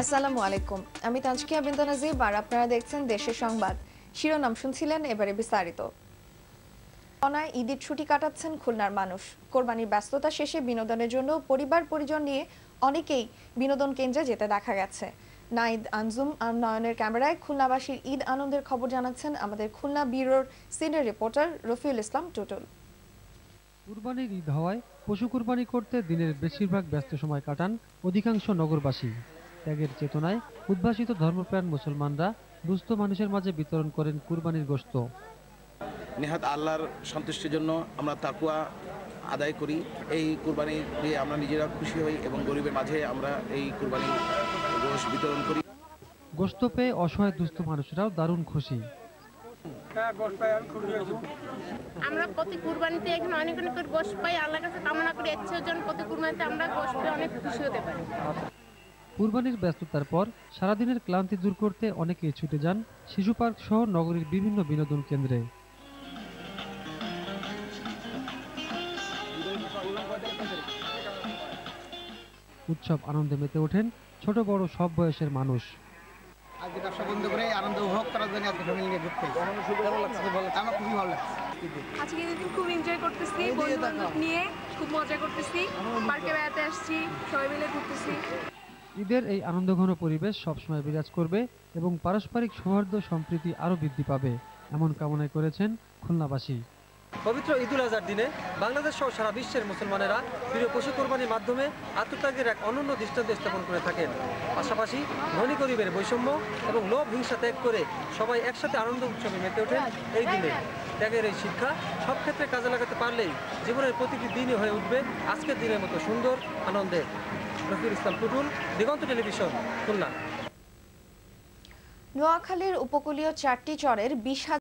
আসসালামু আলাইকুম। আমি তাজকিয়া বিনতে নাজিব আর আপনারা দেখছেন দেশের সংবাদ। শিরোনাম শুনছিলেন, এবারে বিস্তারিত। অনায় ঈদের ছুটি কাটাচ্ছেন খুলনার মানুষ। কোরবানির ব্যস্ততা শেষে বিনোদনের জন্য পরিবার পরিজন নিয়ে অনেকেই বিনোদন কেন্দ্রে যেতে দেখা গেছে। নাইদ আনজুম আর নয়নের ক্যামেরায় খুলনাবাসীর ঈদ আনন্দের খবর জানাচ্ছেন আমাদের খুলনা ব্যুরোর সিনিয়র রিপোর্টার রফিউল ইসলাম টুটুল। কুরবানির ঈদ হওয়ায় পশু কুরবানি করতে দিনের বেশিরভাগ ব্যস্ত সময় কাটান অধিকাংশ নগরবাসী। ত্যাগের চেতনায় উদ্ভাসিত ধর্মপ্রাণ মুসলমানরা দুস্থ মানুষের মাঝে বিতরণ করেন কুরবানির গোশত। নেহাত আল্লাহর সন্তুষ্টির জন্য আমরা তাকুয়া আদায় করি। এই কুরবানি দিয়ে আমরা নিজেরা খুশি হই এবং গরিবের মাঝে আমরা এই কুরবানির গোশত বিতরণ করি। গোশত পেয়ে অসহায় দুস্থ মানুষরাও দারুণ খুশি। আমরা প্রতি কুরবানিতে এখানে অনেক অনেক করে গোশত পাই। আল্লাহর কাছে কামনা করি ইচ্ছার জন্য প্রতি কুরবানিতে আমরা গোশত পেয়ে অনেক খুশি হতে পারি। কুরবানির ব্যস্ততার পর সারাদিনের ক্লান্তি দূর করতে অনেকেই ছুটে যান শিশু পার্ক সহ নগরীর বিভিন্ন বিনোদন কেন্দ্রে। উৎসব আনন্দে মেতে ওঠেন ছোট বড় সব বয়সের মানুষ। আজকে ব্যবসা বন্ধ করে আনন্দ উপভোগ করার জন্য আজকে ফ্যামিলি নিয়ে ঘুরতে এসেছি। আমার খুবই ভালো লাগছে। আজকে খুব এনজয় করতেছি, বন্ধু বান্ধব নিয়ে খুব মজা করতেছি, পার্কে বেড়াতে আসছি, সবাই মিলে ঘুরতেছি। ঈদের এই আনন্দঘন পরিবেশ সবসময় বিরাজ করবে এবং পারস্পরিক সৌহার্দ্য সম্প্রীতি আরও বৃদ্ধি পাবে, এমন কামনা করেছেন খুলনাবাসী। পবিত্র ঈদুল আজহার দিনে বাংলাদেশ সহ সারা বিশ্বের মুসলমানেরা প্রিয় পশু কোরবানির মাধ্যমে আত্মত্যাগের এক অনন্য দৃষ্টান্ত স্থাপন করে থাকেন। পাশাপাশি ধনী গরিবের বৈষম্য এবং লোভ হিংসা ত্যাগ করে সবাই একসাথে আনন্দ উৎসবে মেতে ওঠেন এই দিনে। ত্যাগের এই শিক্ষা সব ক্ষেত্রে কাজে লাগাতে পারলেই জীবনের প্রতিটি দিনই হয়ে উঠবে আজকের দিনের মতো সুন্দর আনন্দের। রফিউল ইসলাম টুটুল, দিগন্ত টেলিভিশন, খুলনা। নোয়াখালীর উপকূলীয় 4টি চরের 20,000